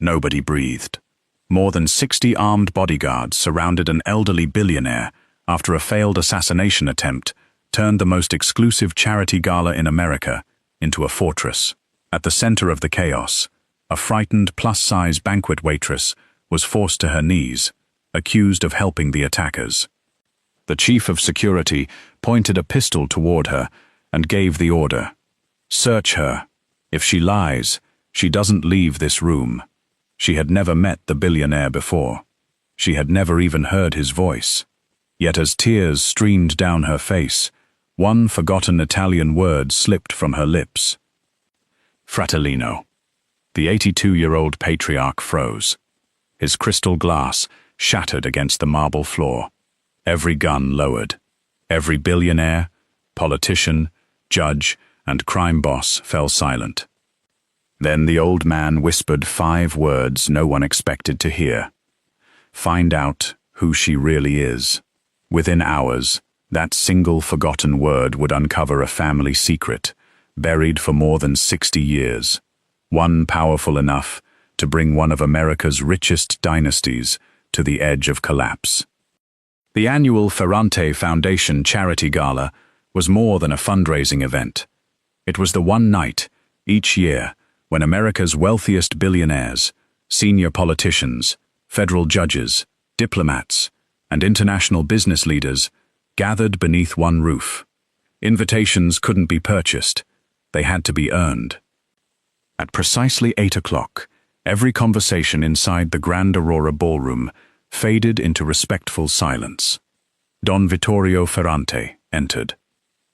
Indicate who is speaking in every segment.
Speaker 1: Nobody breathed. More than 60 armed bodyguards surrounded an elderly billionaire after a failed assassination attempt turned the most exclusive charity gala in America into a fortress. At the center of the chaos, a frightened plus-size banquet waitress was forced to her knees, accused of helping the attackers. The chief of security pointed a pistol toward her and gave the order. "Search her. If she lies, she doesn't leave this room." She had never met the billionaire before. She had never even heard his voice. Yet as tears streamed down her face, one forgotten Italian word slipped from her lips. Fratellino. The 82-year-old patriarch froze. His crystal glass shattered against the marble floor. Every gun lowered. Every billionaire, politician, judge, and crime boss fell silent. Then the old man whispered 5 words no one expected to hear. "Find out who she really is." Within hours, that single forgotten word would uncover a family secret, buried for more than 60 years. One powerful enough to bring one of America's richest dynasties to the edge of collapse. The annual Ferrante Foundation Charity Gala was more than a fundraising event. It was the one night, each year, when America's wealthiest billionaires, senior politicians, federal judges, diplomats, and international business leaders gathered beneath one roof. Invitations couldn't be purchased. They had to be earned. At precisely 8 o'clock, every conversation inside the Grand Aurora Ballroom faded into respectful silence. Don Vittorio Ferrante entered.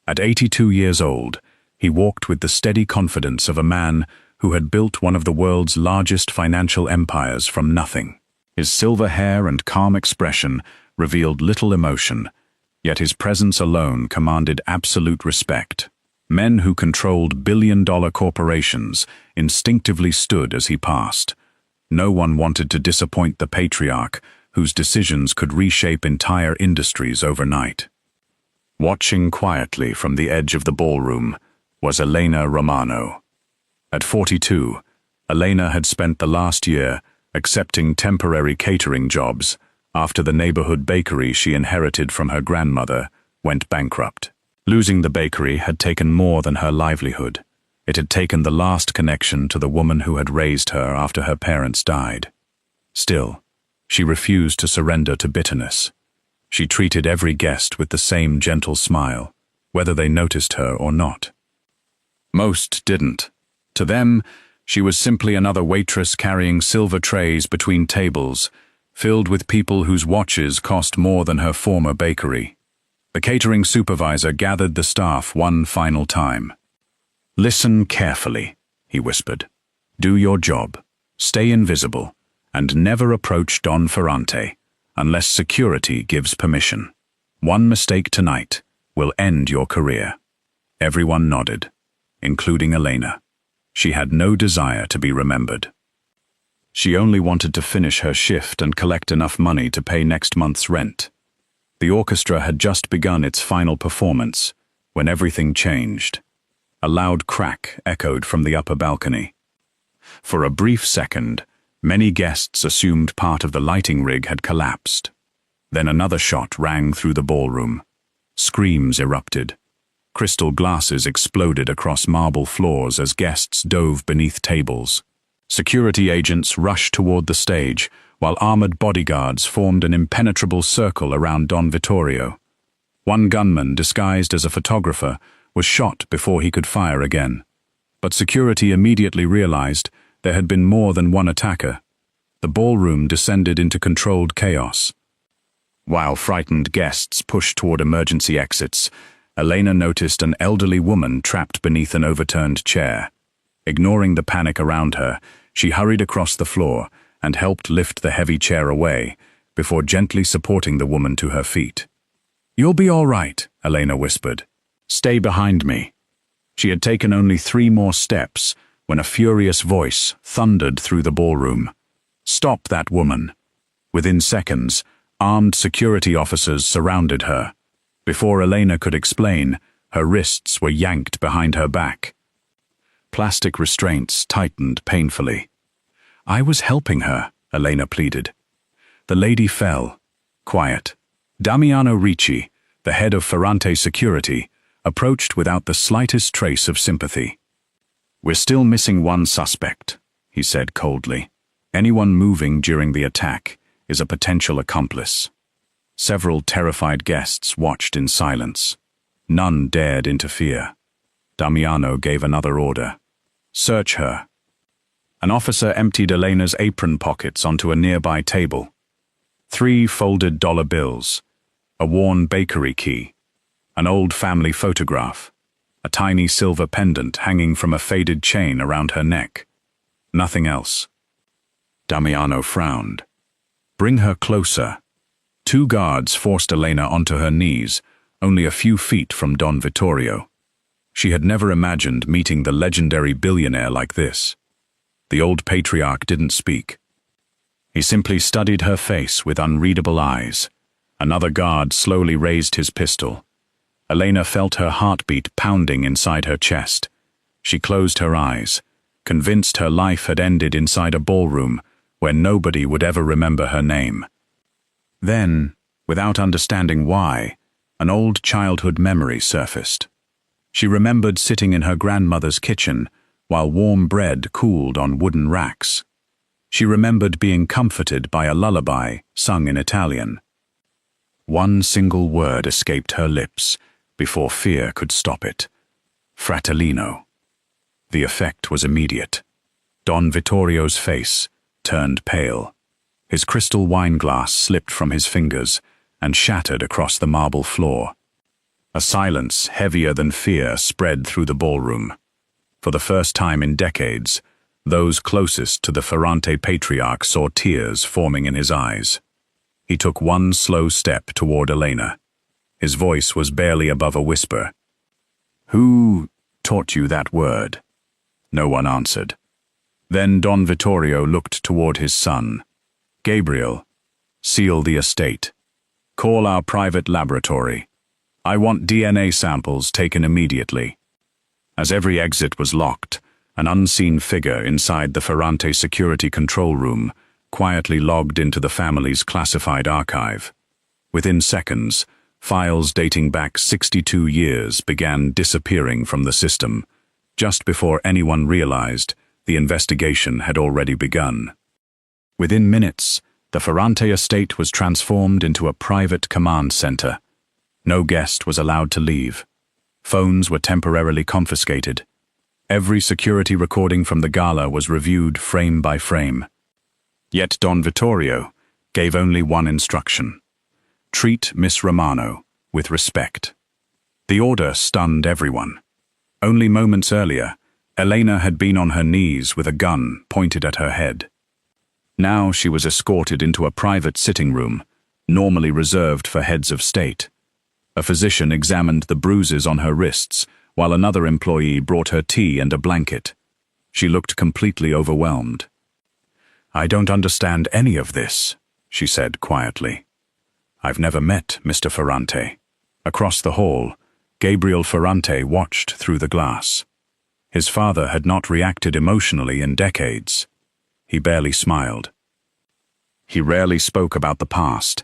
Speaker 1: At 82 years old, he walked with the steady confidence of a man who had built one of the world's largest financial empires from nothing. His silver hair and calm expression revealed little emotion, yet his presence alone commanded absolute respect. Men who controlled billion-dollar corporations instinctively stood as he passed. No one wanted to disappoint the patriarch, whose decisions could reshape entire industries overnight. Watching quietly from the edge of the ballroom was Elena Romano. At 42, Elena had spent the last year accepting temporary catering jobs after the neighborhood bakery she inherited from her grandmother went bankrupt. Losing the bakery had taken more than her livelihood. It had taken the last connection to the woman who had raised her after her parents died. Still, she refused to surrender to bitterness. She treated every guest with the same gentle smile, whether they noticed her or not. Most didn't. To them, she was simply another waitress carrying silver trays between tables, filled with people whose watches cost more than her former bakery. The catering supervisor gathered the staff one final time. "Listen carefully," he whispered. "Do your job, stay invisible, and never approach Don Ferrante unless security gives permission. One mistake tonight will end your career." Everyone nodded, including Elena. She had no desire to be remembered. She only wanted to finish her shift and collect enough money to pay next month's rent. The orchestra had just begun its final performance when everything changed. A loud crack echoed from the upper balcony. For a brief second, many guests assumed part of the lighting rig had collapsed. Then another shot rang through the ballroom. Screams erupted. Crystal glasses exploded across marble floors as guests dove beneath tables. Security agents rushed toward the stage, while armored bodyguards formed an impenetrable circle around Don Vittorio. One gunman, disguised as a photographer, was shot before he could fire again. But security immediately realized there had been more than one attacker. The ballroom descended into controlled chaos. While frightened guests pushed toward emergency exits, Elena noticed an elderly woman trapped beneath an overturned chair. Ignoring the panic around her, she hurried across the floor and helped lift the heavy chair away before gently supporting the woman to her feet. "You'll be all right," Elena whispered. "Stay behind me." She had taken only 3 more steps when a furious voice thundered through the ballroom. "Stop that woman." Within seconds, armed security officers surrounded her. Before Elena could explain, her wrists were yanked behind her back. Plastic restraints tightened painfully. I was helping her, Elena pleaded. The lady fell. Quiet. Damiano Ricci, the head of Ferrante Security, approached without the slightest trace of sympathy. We're still missing one suspect, he said coldly. Anyone moving during the attack is a potential accomplice. Several terrified guests watched in silence. None dared interfere. Damiano gave another order. Search her. An officer emptied Elena's apron pockets onto a nearby table. 3 folded dollar bills, a worn bakery key, an old family photograph, a tiny silver pendant hanging from a faded chain around her neck. Nothing else. Damiano frowned. Bring her closer. 2 guards forced Elena onto her knees, only a few feet from Don Vittorio. She had never imagined meeting the legendary billionaire like this. The old patriarch didn't speak. He simply studied her face with unreadable eyes. Another guard slowly raised his pistol. Elena felt her heartbeat pounding inside her chest. She closed her eyes, convinced her life had ended inside a ballroom where nobody would ever remember her name. Then, without understanding why, an old childhood memory surfaced. She remembered sitting in her grandmother's kitchen while warm bread cooled on wooden racks. She remembered being comforted by a lullaby sung in Italian. One single word escaped her lips before fear could stop it. Fratellino. The effect was immediate. Don Vittorio's face turned pale. His crystal wine glass slipped from his fingers and shattered across the marble floor. A silence heavier than fear spread through the ballroom. For the first time in decades, those closest to the Ferrante patriarch saw tears forming in his eyes. He took one slow step toward Elena. His voice was barely above a whisper. Who taught you that word? No one answered. Then Don Vittorio looked toward his son. Gabriel, seal the estate. Call our private laboratory. I want DNA samples taken immediately. As every exit was locked, an unseen figure inside the Ferrante security control room quietly logged into the family's classified archive. Within seconds, files dating back 62 years began disappearing from the system. Just before anyone realized, the investigation had already begun. Within minutes, the Ferrante estate was transformed into a private command center. No guest was allowed to leave. Phones were temporarily confiscated. Every security recording from the gala was reviewed frame by frame. Yet Don Vittorio gave only one instruction. Treat Miss Romano with respect. The order stunned everyone. Only moments earlier, Elena had been on her knees with a gun pointed at her head. Now she was escorted into a private sitting room, normally reserved for heads of state. A physician examined the bruises on her wrists, while another employee brought her tea and a blanket. She looked completely overwhelmed. I don't understand any of this, she said quietly. I've never met Mr. Ferrante. Across the hall, Gabriel Ferrante watched through the glass. His father had not reacted emotionally in decades. He barely smiled. He rarely spoke about the past,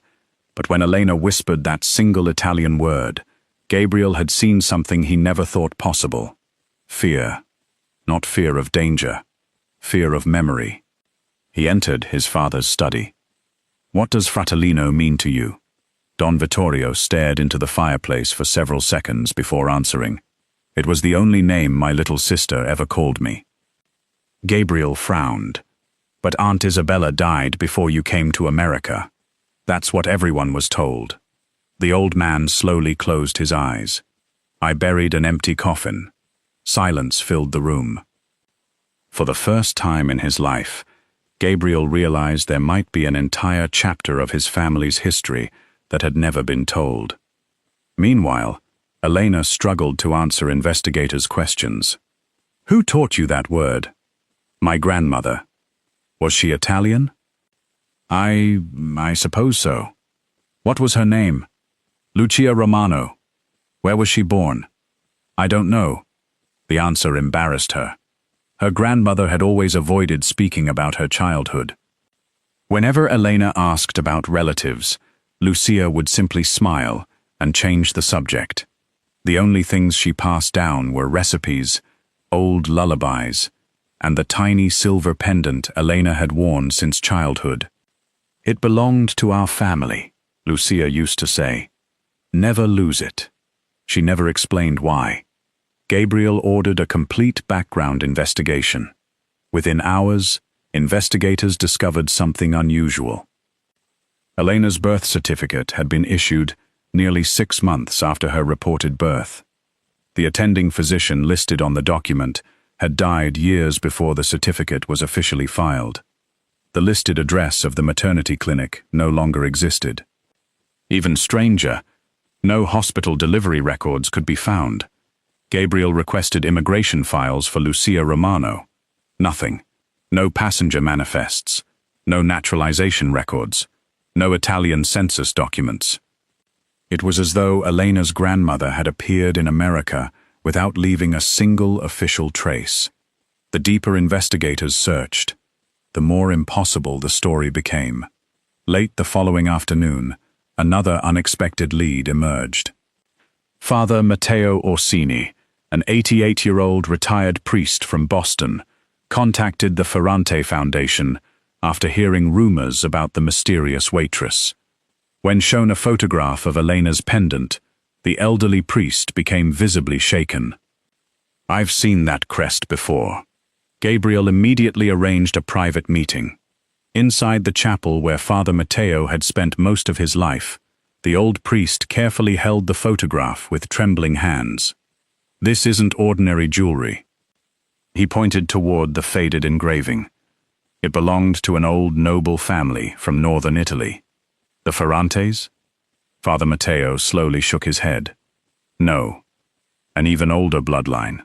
Speaker 1: but when Elena whispered that single Italian word, Gabriel had seen something he never thought possible. Fear. Not fear of danger. Fear of memory. He entered his father's study. What does Fratellino mean to you? Don Vittorio stared into the fireplace for several seconds before answering. It was the only name my little sister ever called me. Gabriel frowned. But Aunt Isabella died before you came to America. That's what everyone was told. The old man slowly closed his eyes. I buried an empty coffin. Silence filled the room. For the first time in his life, Gabriel realized there might be an entire chapter of his family's history that had never been told. Meanwhile, Elena struggled to answer investigators' questions. Who taught you that word? My grandmother. Was she Italian? I suppose so. What was her name? Lucia Romano. Where was she born? I don't know. The answer embarrassed her. Her grandmother had always avoided speaking about her childhood. Whenever Elena asked about relatives, Lucia would simply smile and change the subject. The only things she passed down were recipes, old lullabies, and the tiny silver pendant Elena had worn since childhood. "It belonged to our family," Lucia used to say. "Never lose it." She never explained why. Gabriel ordered a complete background investigation. Within hours, investigators discovered something unusual. Elena's birth certificate had been issued nearly 6 months after her reported birth. The attending physician listed on the document had died years before the certificate was officially filed. The listed address of the maternity clinic no longer existed. Even stranger, no hospital delivery records could be found. Gabriel requested immigration files for Lucia Romano. Nothing. No passenger manifests. No naturalization records. No Italian census documents. It was as though Elena's grandmother had appeared in America without leaving a single official trace. The deeper investigators searched, the more impossible the story became. Late the following afternoon, another unexpected lead emerged. Father Matteo Orsini, an 88-year-old retired priest from Boston, contacted the Ferrante Foundation after hearing rumors about the mysterious waitress. When shown a photograph of Elena's pendant, the elderly priest became visibly shaken. "I've seen that crest before." Gabriel immediately arranged a private meeting. Inside the chapel where Father Matteo had spent most of his life, the old priest carefully held the photograph with trembling hands. "This isn't ordinary jewelry." He pointed toward the faded engraving. It belonged to an old noble family from northern Italy. "The Ferrantes?" Father Matteo slowly shook his head. "No, an even older bloodline."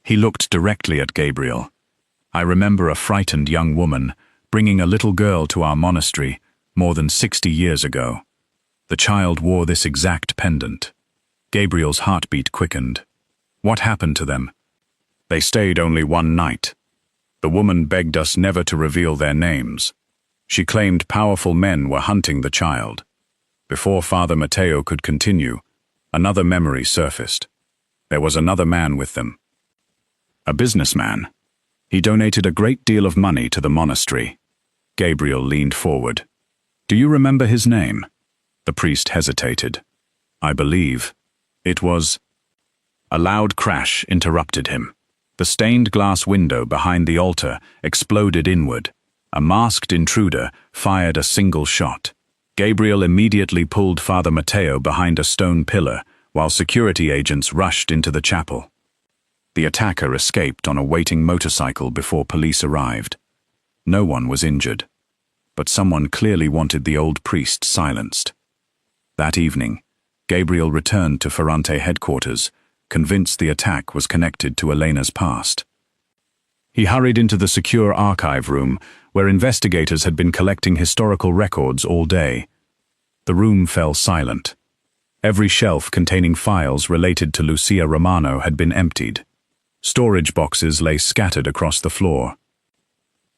Speaker 1: He looked directly at Gabriel. "I remember a frightened young woman bringing a little girl to our monastery more than 60 years ago. The child wore this exact pendant." Gabriel's heartbeat quickened. "What happened to them?" "They stayed only one night. The woman begged us never to reveal their names. She claimed powerful men were hunting the child." Before Father Matteo could continue, another memory surfaced. There was another man with them. A businessman. He donated a great deal of money to the monastery. Gabriel leaned forward. "Do you remember his name?" The priest hesitated. "I believe it was—" A loud crash interrupted him. The stained glass window behind the altar exploded inward. A masked intruder fired a single shot. Gabriel immediately pulled Father Matteo behind a stone pillar, while security agents rushed into the chapel. The attacker escaped on a waiting motorcycle before police arrived. No one was injured, but someone clearly wanted the old priest silenced. That evening, Gabriel returned to Ferrante headquarters, convinced the attack was connected to Elena's past. He hurried into the secure archive room, where investigators had been collecting historical records all day. The room fell silent. Every shelf containing files related to Lucia Romano had been emptied. Storage boxes lay scattered across the floor.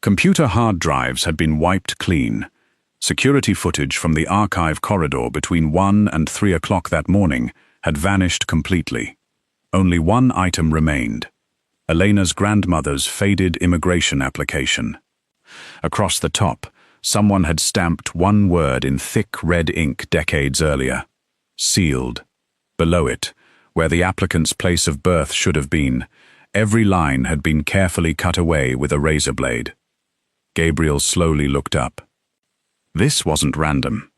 Speaker 1: Computer hard drives had been wiped clean. Security footage from the archive corridor between 1 and 3 o'clock that morning had vanished completely. Only one item remained: Elena's grandmother's faded immigration application. Across the top, someone had stamped one word in thick red ink decades earlier: sealed. Below it, where the applicant's place of birth should have been, every line had been carefully cut away with a razor blade. Gabriel slowly looked up. This wasn't random.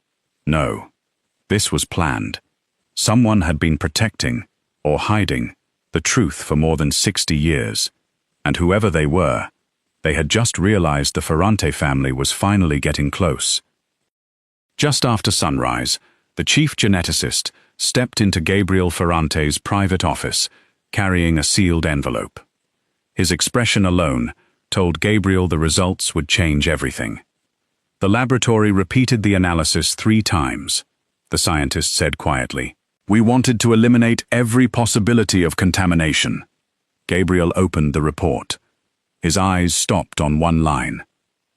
Speaker 1: No, this was planned. Someone had been protecting, or hiding, the truth for more than 60 years, and whoever they were, they had just realized the Ferrante family was finally getting close. Just after sunrise, the chief geneticist stepped into Gabriel Ferrante's private office, carrying a sealed envelope. His expression alone told Gabriel the results would change everything. The laboratory repeated the analysis 3 times. The scientist said quietly, "We wanted to eliminate every possibility of contamination." Gabriel opened the report. His eyes stopped on one line.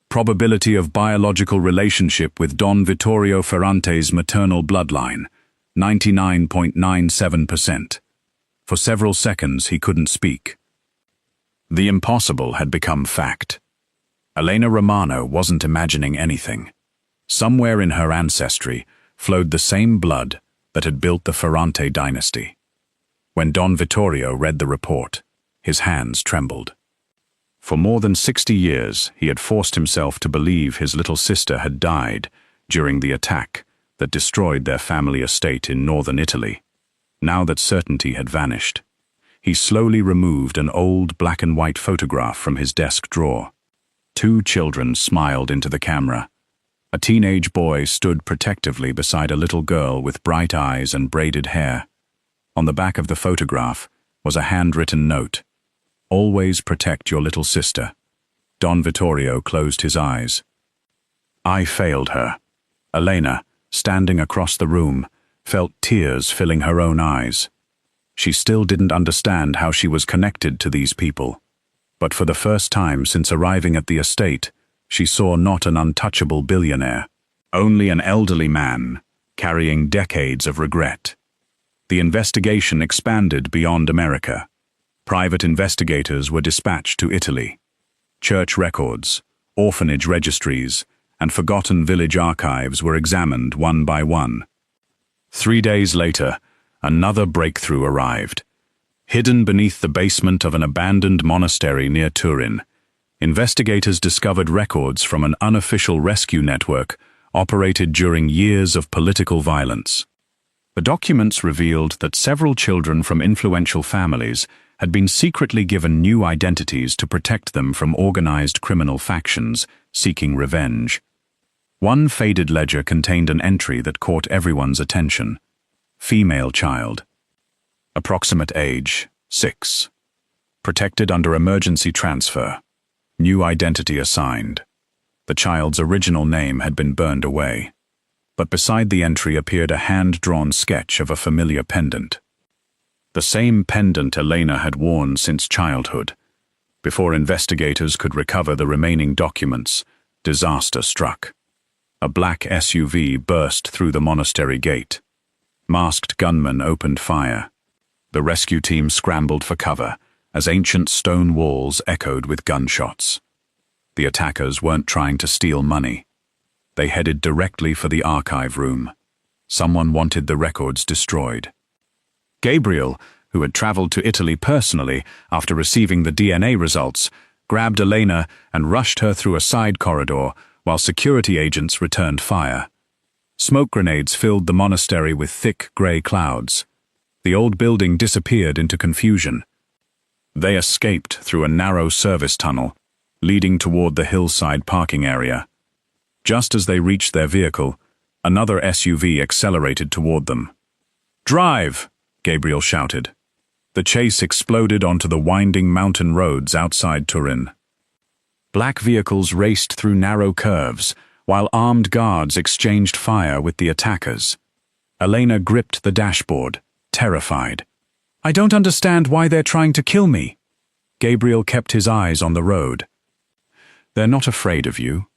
Speaker 1: Probability of biological relationship with Don Vittorio Ferrante's maternal bloodline, 99.97%. For several seconds he couldn't speak. The impossible had become fact. Elena Romano wasn't imagining anything. Somewhere in her ancestry flowed the same blood that had built the Ferrante dynasty. When Don Vittorio read the report, his hands trembled. For more than 60 years, he had forced himself to believe his little sister had died during the attack that destroyed their family estate in northern Italy. Now that certainty had vanished, he slowly removed an old black-and-white photograph from his desk drawer. Two children smiled into the camera. A teenage boy stood protectively beside a little girl with bright eyes and braided hair. On the back of the photograph was a handwritten note. "Always protect your little sister." Don Vittorio closed his eyes. I failed her. Elena, standing across the room, felt tears filling her own eyes. She still didn't understand how she was connected to these people. But for the first time since arriving at the estate, she saw not an untouchable billionaire, only an elderly man carrying decades of regret. The investigation expanded beyond America. Private investigators were dispatched to Italy. Church records, orphanage registries, and forgotten village archives were examined one by one. 3 days later, another breakthrough arrived. Hidden beneath the basement of an abandoned monastery near Turin, investigators discovered records from an unofficial rescue network operated during years of political violence. The documents revealed that several children from influential families had been secretly given new identities to protect them from organized criminal factions seeking revenge. One faded ledger contained an entry that caught everyone's attention. Female child. Approximate age, 6. Protected under emergency transfer. New identity assigned. The child's original name had been burned away. But beside the entry appeared a hand-drawn sketch of a familiar pendant. The same pendant Elena had worn since childhood. Before investigators could recover the remaining documents, disaster struck. A black SUV burst through the monastery gate. Masked gunmen opened fire. The rescue team scrambled for cover as ancient stone walls echoed with gunshots. The attackers weren't trying to steal money. They headed directly for the archive room. Someone wanted the records destroyed. Gabriel, who had traveled to Italy personally after receiving the DNA results, grabbed Elena and rushed her through a side corridor while security agents returned fire. Smoke grenades filled the monastery with thick gray clouds. The old building disappeared into confusion. They escaped through a narrow service tunnel, leading toward the hillside parking area. Just as they reached their vehicle, another SUV accelerated toward them. "Drive!" Gabriel shouted. The chase exploded onto the winding mountain roads outside Turin. Black vehicles raced through narrow curves, while armed guards exchanged fire with the attackers. Elena gripped the dashboard, terrified. "I don't understand why they're trying to kill me." Gabriel kept his eyes on the road. "They're not afraid of you.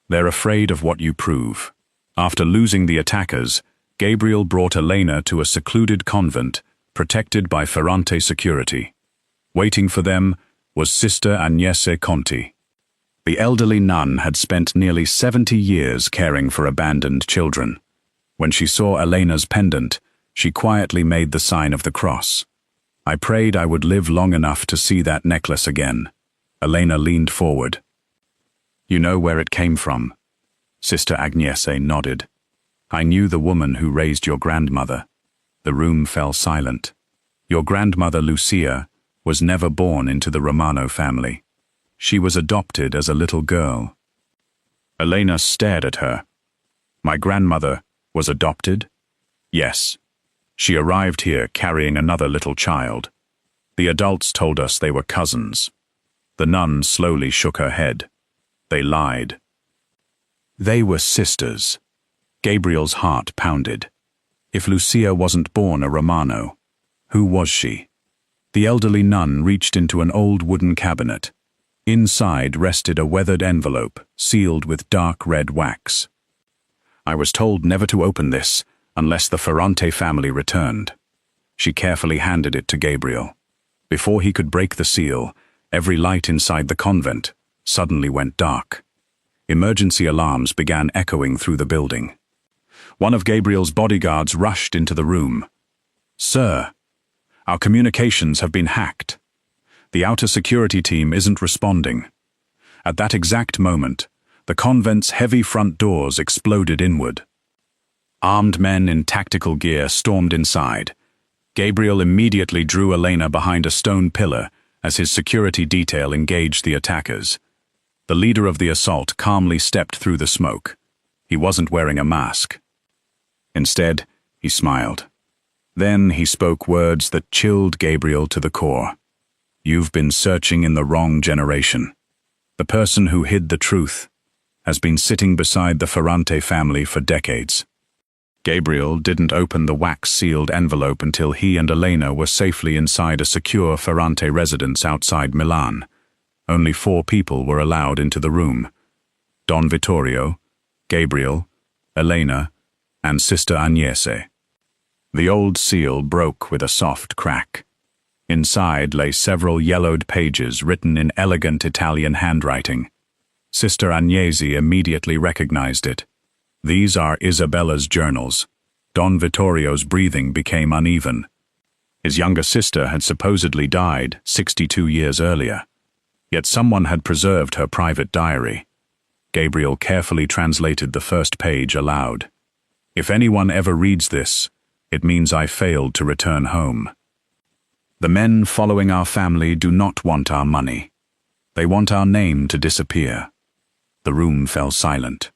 Speaker 1: They're afraid of what you prove." After losing the attackers, Gabriel brought Elena to a secluded convent, protected by Ferrante security. Waiting for them was Sister Agnese Conti. The elderly nun had spent nearly 70 years caring for abandoned children. When she saw Elena's pendant, she quietly made the sign of the cross. "I prayed I would live long enough to see that necklace again." Elena leaned forward. "You know where it came from?" Sister Agnese nodded. "I knew the woman who raised your grandmother." The room fell silent. "Your grandmother, Lucia, was never born into the Romano family. She was adopted as a little girl." Elena stared at her. "My grandmother was adopted?" "Yes. She arrived here carrying another little child. The adults told us they were cousins." The nun slowly shook her head. "They lied." They were sisters. Gabriel's heart pounded. If Lucia wasn't born a Romano, who was she? The elderly nun reached into an old wooden cabinet. Inside rested a weathered envelope, sealed with dark red wax. I was told never to open this unless the Ferrante family returned. She carefully handed it to Gabriel. Before he could break the seal, every light inside the convent suddenly went dark. Emergency alarms began echoing through the building. One of Gabriel's bodyguards rushed into the room. "Sir, our communications have been hacked. The outer security team isn't responding." At that exact moment, the convent's heavy front doors exploded inward. Armed men in tactical gear stormed inside. Gabriel immediately drew Elena behind a stone pillar as his security detail engaged the attackers. The leader of the assault calmly stepped through the smoke. He wasn't wearing a mask. Instead, he smiled. Then he spoke words that chilled Gabriel to the core. "You've been searching in the wrong generation. The person who hid the truth has been sitting beside the Ferrante family for decades." Gabriel didn't open the wax-sealed envelope until he and Elena were safely inside a secure Ferrante residence outside Milan. Only 4 people were allowed into the room: Don Vittorio, Gabriel, Elena, and Sister Agnese. The old seal broke with a soft crack. Inside lay several yellowed pages written in elegant Italian handwriting. Sister Agnese immediately recognized it. These are Isabella's journals. Don Vittorio's breathing became uneven. His younger sister had supposedly died 62 years earlier. Yet someone had preserved her private diary. Gabriel carefully translated the first page aloud. "If anyone ever reads this, it means I failed to return home. The men following our family do not want our money. They want our name to disappear." The room fell silent.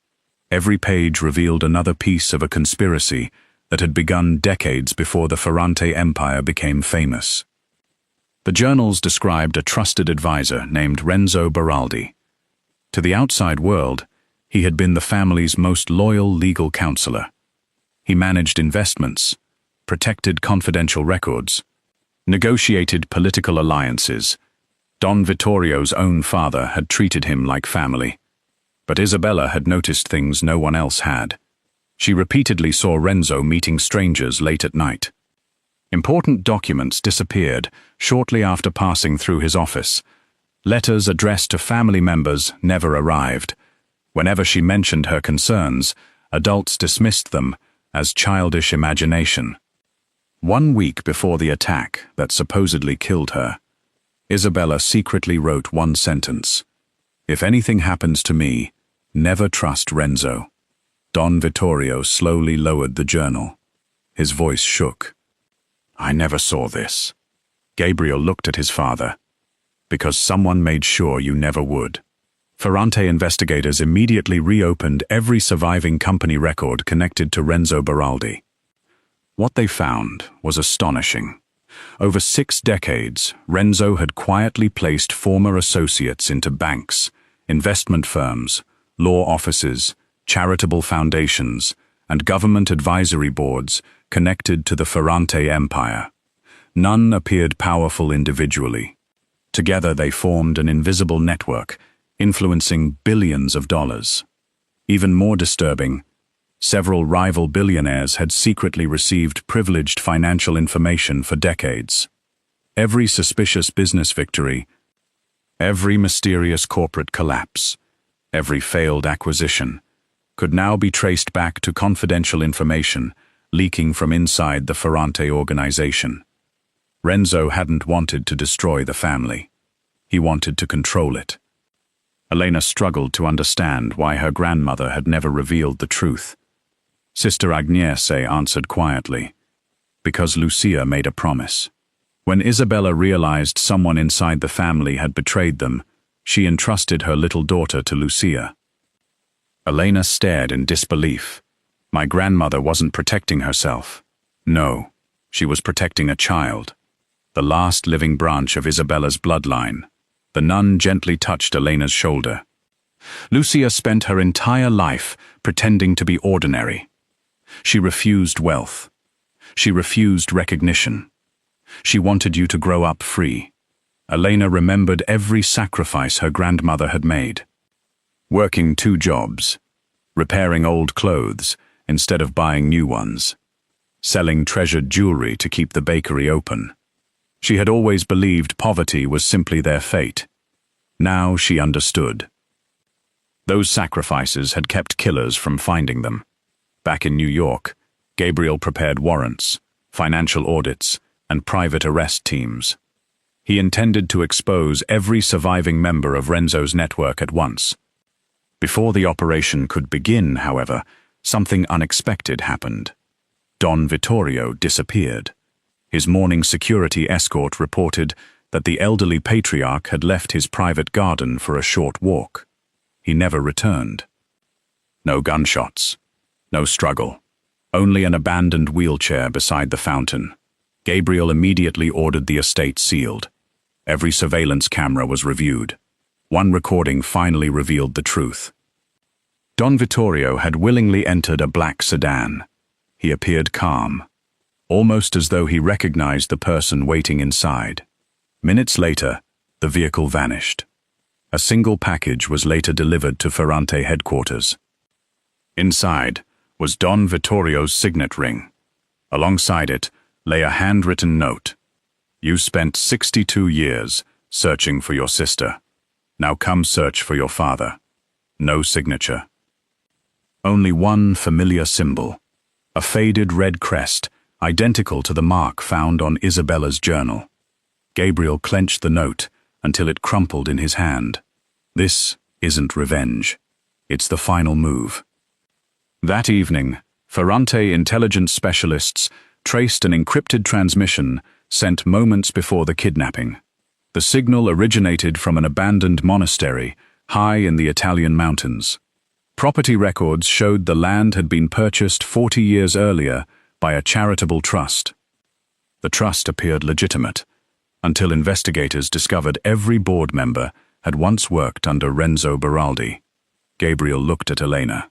Speaker 1: Every page revealed another piece of a conspiracy that had begun decades before the Ferrante Empire became famous. The journals described a trusted advisor named Renzo Beraldi. To the outside world, he had been the family's most loyal legal counselor. He managed investments, protected confidential records, negotiated political alliances. Don Vittorio's own father had treated him like family. But Isabella had noticed things no one else had. She repeatedly saw Renzo meeting strangers late at night. Important documents disappeared shortly after passing through his office. Letters addressed to family members never arrived. Whenever she mentioned her concerns, adults dismissed them as childish imagination. 1 week before the attack that supposedly killed her, Isabella secretly wrote one sentence: "If anything happens to me, never trust Renzo." Don Vittorio slowly lowered the journal. His voice shook. "I never saw this." Gabriel looked at his father. "Because someone made sure you never would." Ferrante investigators immediately reopened every surviving company record connected to Renzo Beraldi. What they found was astonishing. Over 6 decades, Renzo had quietly placed former associates into banks, investment firms, law offices, charitable foundations, and government advisory boards connected to the Ferrante Empire. None appeared powerful individually. Together they formed an invisible network, influencing billions of dollars. Even more disturbing, several rival billionaires had secretly received privileged financial information for decades. Every suspicious business victory, every mysterious corporate collapse, every failed acquisition, could now be traced back to confidential information leaking from inside the Ferrante organization. Renzo hadn't wanted to destroy the family. He wanted to control it. Elena struggled to understand why her grandmother had never revealed the truth. Sister Agnese answered quietly, "Because Lucia made a promise." When Isabella realized someone inside the family had betrayed them, she entrusted her little daughter to Lucia. Elena stared in disbelief. My grandmother wasn't protecting herself. No, she was protecting a child, the last living branch of Isabella's bloodline. The nun gently touched Elena's shoulder. Lucia spent her entire life pretending to be ordinary. She refused wealth. She refused recognition. She wanted you to grow up free. Elena remembered every sacrifice her grandmother had made. Working 2 jobs, repairing old clothes instead of buying new ones, selling treasured jewelry to keep the bakery open. She had always believed poverty was simply their fate. Now she understood. Those sacrifices had kept killers from finding them. Back in New York, Gabriel prepared warrants, financial audits, and private arrest teams. He intended to expose every surviving member of Renzo's network at once. Before the operation could begin, however, something unexpected happened. Don Vittorio disappeared. His morning security escort reported that the elderly patriarch had left his private garden for a short walk. He never returned. No gunshots, no struggle, only an abandoned wheelchair beside the fountain. Gabriel immediately ordered the estate sealed. Every surveillance camera was reviewed. One recording finally revealed the truth. Don Vittorio had willingly entered a black sedan. He appeared calm, almost as though he recognized the person waiting inside. Minutes later, the vehicle vanished. A single package was later delivered to Ferrante headquarters. Inside was Don Vittorio's signet ring. Alongside it lay a handwritten note. "You spent 62 years searching for your sister. Now come search for your father." No signature. Only one familiar symbol, a faded red crest, identical to the mark found on Isabella's journal. Gabriel clenched the note until it crumpled in his hand. This isn't revenge. It's the final move. That evening, Ferrante intelligence specialists traced an encrypted transmission sent moments before the kidnapping. The signal originated from an abandoned monastery high in the Italian mountains. Property records showed the land had been purchased 40 years earlier by a charitable trust. The trust appeared legitimate, until investigators discovered every board member had once worked under Renzo Beraldi. Gabriel looked at Elena.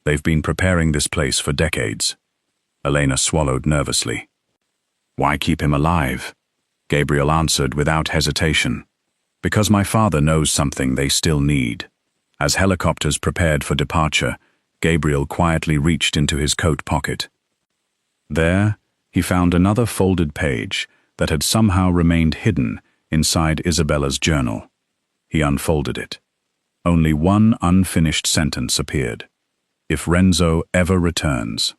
Speaker 1: "They've been preparing this place for decades." Elena swallowed nervously. "Why keep him alive?" Gabriel answered without hesitation. "Because my father knows something they still need." As helicopters prepared for departure, Gabriel quietly reached into his coat pocket. There, he found another folded page that had somehow remained hidden inside Isabella's journal. He unfolded it. Only one unfinished sentence appeared. "If Renzo ever returns."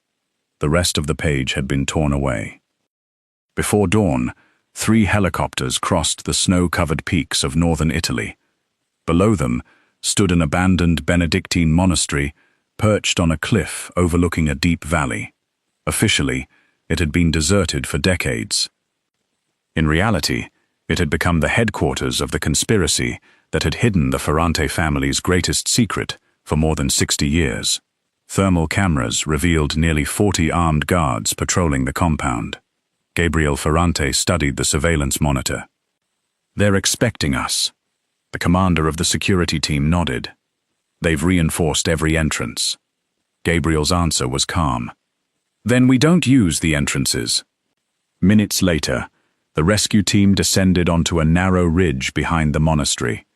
Speaker 1: The rest of the page had been torn away. Before dawn, 3 helicopters crossed the snow-covered peaks of northern Italy. Below them stood an abandoned Benedictine monastery perched on a cliff overlooking a deep valley. Officially, it had been deserted for decades. In reality, it had become the headquarters of the conspiracy that had hidden the Ferrante family's greatest secret for more than 60 years. Thermal cameras revealed nearly 40 armed guards patrolling the compound. Gabriel Ferrante studied the surveillance monitor. "They're expecting us." The commander of the security team nodded. "They've reinforced every entrance." Gabriel's answer was calm. "Then we don't use the entrances." Minutes later, the rescue team descended onto a narrow ridge behind the monastery.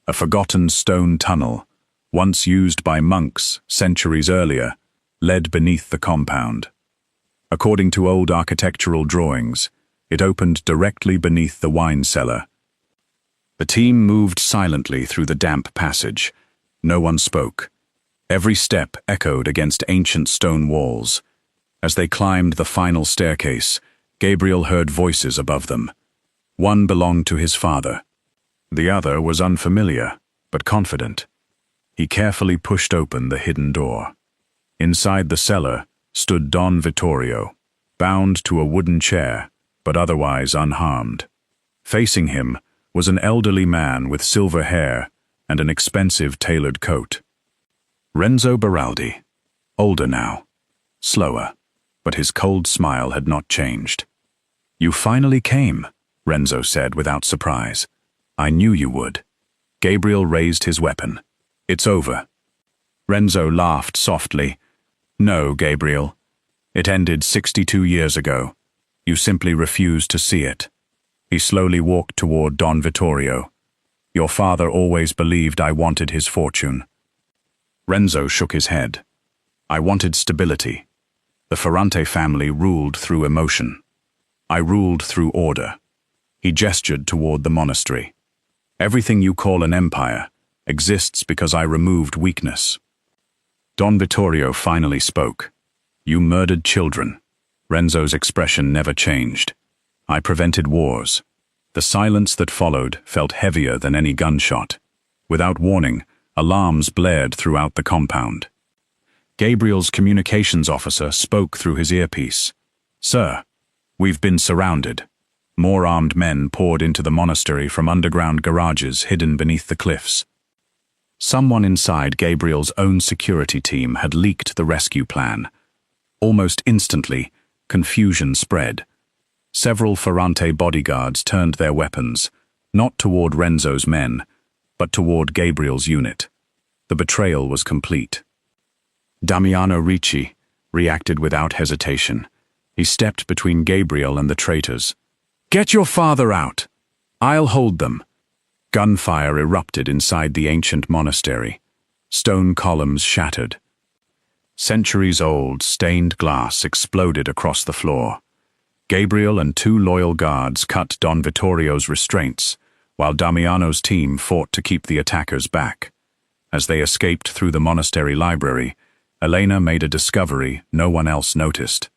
Speaker 1: A forgotten stone tunnel, once used by monks centuries earlier, led beneath the compound. According to old architectural drawings, it opened directly beneath the wine cellar. The team moved silently through the damp passage. No one spoke. Every step echoed against ancient stone walls. As they climbed the final staircase, Gabriel heard voices above them. One belonged to his father. The other was unfamiliar, but confident. He carefully pushed open the hidden door. Inside the cellar stood Don Vittorio, bound to a wooden chair, but otherwise unharmed. Facing him was an elderly man with silver hair and an expensive tailored coat. Renzo Beraldi, older now, slower, but his cold smile had not changed. "You finally came," Renzo said without surprise. "I knew you would." Gabriel raised his weapon. "It's over." Renzo laughed softly. "No, Gabriel. It ended 62 years ago. You simply refused to see it." He slowly walked toward Don Vittorio. "Your father always believed I wanted his fortune." Renzo shook his head. "I wanted stability. The Ferrante family ruled through emotion. I ruled through order." He gestured toward the monastery. "Everything you call an empire exists because I removed weakness." Don Vittorio finally spoke. "You murdered children." Renzo's expression never changed. "I prevented wars." The silence that followed felt heavier than any gunshot. Without warning, alarms blared throughout the compound. Gabriel's communications officer spoke through his earpiece. "Sir, we've been surrounded." More armed men poured into the monastery from underground garages hidden beneath the cliffs. Someone inside Gabriel's own security team had leaked the rescue plan. Almost instantly, confusion spread. Several Ferrante bodyguards turned their weapons, not toward Renzo's men, but toward Gabriel's unit. The betrayal was complete. Damiano Ricci reacted without hesitation. He stepped between Gabriel and the traitors. "Get your father out! I'll hold them." Gunfire erupted inside the ancient monastery. Stone columns shattered. Centuries-old stained glass exploded across the floor. Gabriel and two loyal guards cut Don Vittorio's restraints, while Damiano's team fought to keep the attackers back. As they escaped through the monastery library, Elena made a discovery no one else noticed.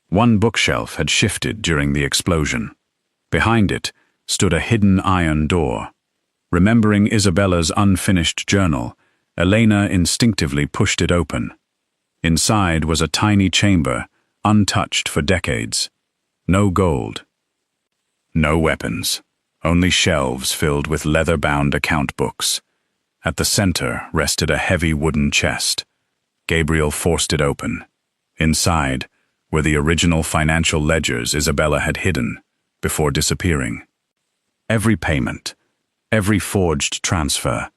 Speaker 1: One bookshelf had shifted during the explosion. Behind it stood a hidden iron door. Remembering Isabella's unfinished journal, Elena instinctively pushed it open. Inside was a tiny chamber, untouched for decades. No gold. No weapons. Only shelves filled with leather-bound account books. At the center rested a heavy wooden chest. Gabriel forced it open. Inside were the original financial ledgers Isabella had hidden before disappearing. Every payment, every forged transfer,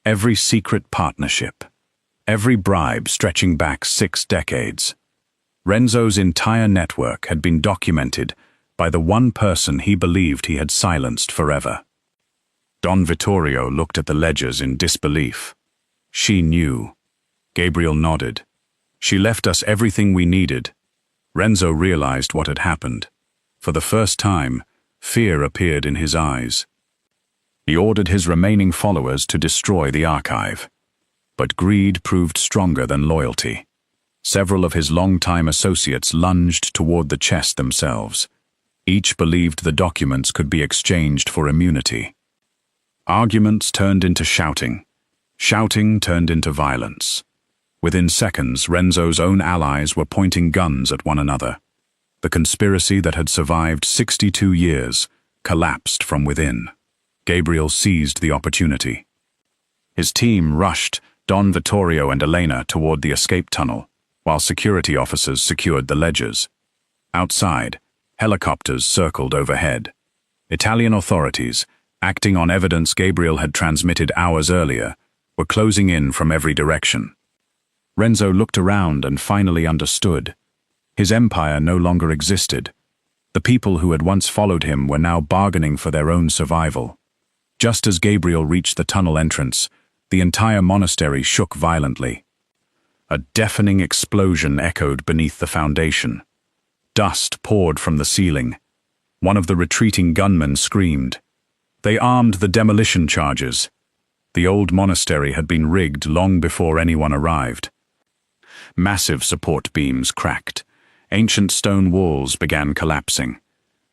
Speaker 1: every secret partnership, every bribe stretching back 6 decades. Renzo's entire network had been documented by the one person he believed he had silenced forever. Don Vittorio looked at the ledgers in disbelief. "She knew." Gabriel nodded. "She left us everything we needed." Renzo realized what had happened. For the first time, fear appeared in his eyes. He ordered his remaining followers to destroy the archive. But greed proved stronger than loyalty. Several of his longtime associates lunged toward the chest themselves. Each believed the documents could be exchanged for immunity. Arguments turned into shouting. Shouting turned into violence. Within seconds, Renzo's own allies were pointing guns at one another. The conspiracy that had survived 62 years collapsed from within. Gabriel seized the opportunity. His team rushed Don Vittorio and Elena toward the escape tunnel, while security officers secured the ledgers. Outside, helicopters circled overhead. Italian authorities, acting on evidence Gabriel had transmitted hours earlier, were closing in from every direction. Renzo looked around and finally understood. His empire no longer existed. The people who had once followed him were now bargaining for their own survival. Just as Gabriel reached the tunnel entrance, the entire monastery shook violently. A deafening explosion echoed beneath the foundation. Dust poured from the ceiling. One of the retreating gunmen screamed. They armed the demolition charges. The old monastery had been rigged long before anyone arrived. Massive support beams cracked. Ancient stone walls began collapsing.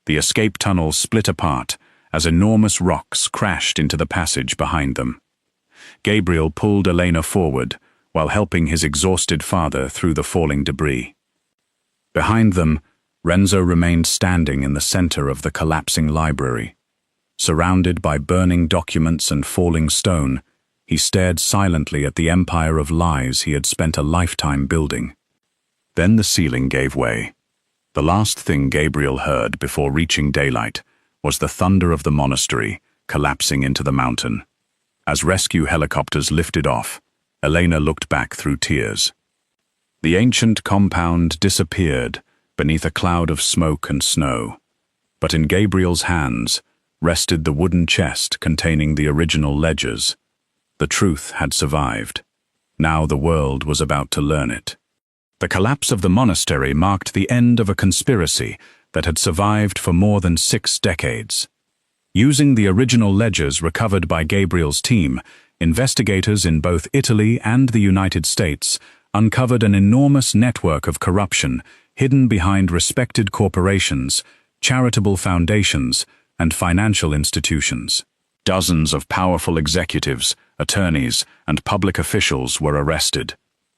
Speaker 1: The escape tunnels split apart as enormous rocks crashed into the passage behind them. Gabriel pulled Elena forward while helping his exhausted father through the falling debris. Behind them, Renzo remained standing in the center of the collapsing library. Surrounded by burning documents and falling stone, he stared silently at the empire of lies he had spent a lifetime building. Then the ceiling gave way. The last thing Gabriel heard before reaching daylight was the thunder of the monastery collapsing into the mountain. As rescue helicopters lifted off, Elena looked back through tears. The ancient compound disappeared beneath a cloud of smoke and snow. But in Gabriel's hands rested the wooden chest containing the original ledgers. The truth had survived. Now the world was about to learn it. The collapse of the monastery marked the end of a conspiracy that had survived for more than 6 decades. Using the original ledgers recovered by Gabriel's team, investigators in both Italy and the United States uncovered an enormous network of corruption hidden behind respected corporations, charitable foundations, and financial institutions. Dozens of powerful executives, attorneys, and public officials were arrested.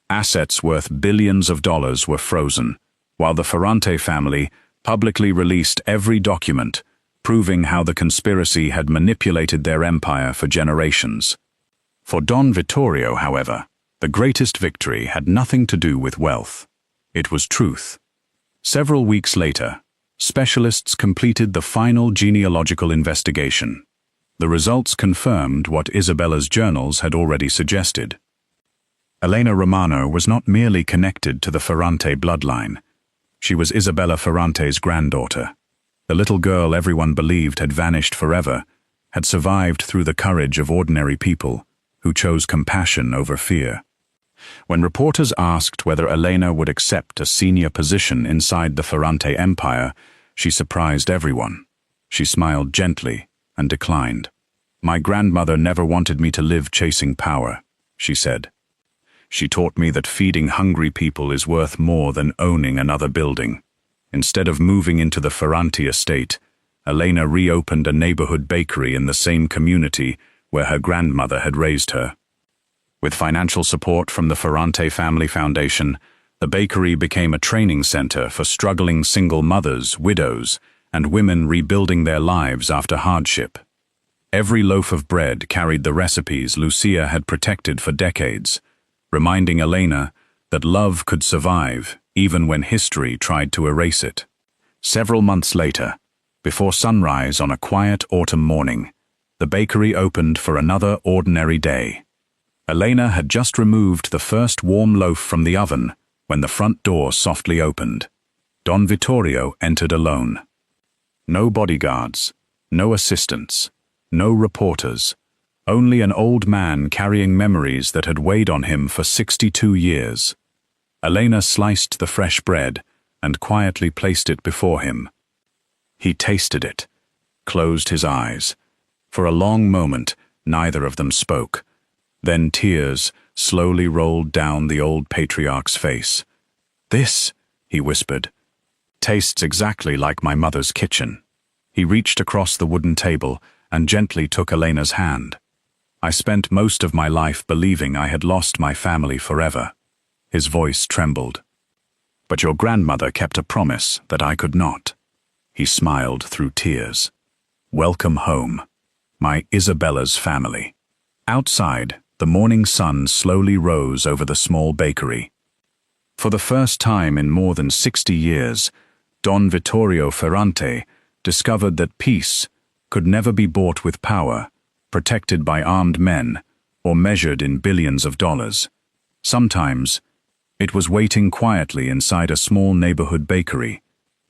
Speaker 1: Assets worth billions of dollars were frozen, while the Ferrante family publicly released every document, proving how the conspiracy had manipulated their empire for generations. For Don Vittorio, however, the greatest victory had nothing to do with wealth. It was truth. Several weeks later, specialists completed the final genealogical investigation. The results confirmed what Isabella's journals had already suggested. Elena Romano was not merely connected to the Ferrante bloodline. She was Isabella Ferrante's granddaughter. The little girl everyone believed had vanished forever had survived through the courage of ordinary people who chose compassion over fear. When reporters asked whether Elena would accept a senior position inside the Ferrante empire, she surprised everyone. She smiled gently and declined. "My grandmother never wanted me to live chasing power," she said. "She taught me that feeding hungry people is worth more than owning another building." Instead of moving into the Ferrante estate, Elena reopened a neighborhood bakery in the same community where her grandmother had raised her. With financial support from the Ferrante Family Foundation, the bakery became a training center for struggling single mothers, widows, and women rebuilding their lives after hardship. Every loaf of bread carried the recipes Lucia had protected for decades, reminding Elena that love could survive even when history tried to erase it. Several months later, before sunrise on a quiet autumn morning, the bakery opened for another ordinary day. Elena had just removed the first warm loaf from the oven when the front door softly opened. Don Vittorio entered alone. No bodyguards, no assistants, no reporters, only an old man carrying memories that had weighed on him for 62 years. Elena sliced the fresh bread and quietly placed it before him. He tasted it, closed his eyes. For a long moment, neither of them spoke. Then tears slowly rolled down the old patriarch's face. "This," he whispered, "tastes exactly like my mother's kitchen." He reached across the wooden table and gently took Elena's hand. "I spent most of my life believing I had lost my family forever." His voice trembled. "But your grandmother kept a promise that I could not." He smiled through tears. "Welcome home, my Isabella's family." Outside, the morning sun slowly rose over the small bakery. For the first time in more than 60 years, Don Vittorio Ferrante discovered that peace could never be bought with power, protected by armed men, or measured in billions of dollars. Sometimes, it was waiting quietly inside a small neighborhood bakery,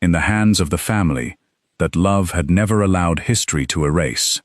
Speaker 1: in the hands of the family that love had never allowed history to erase.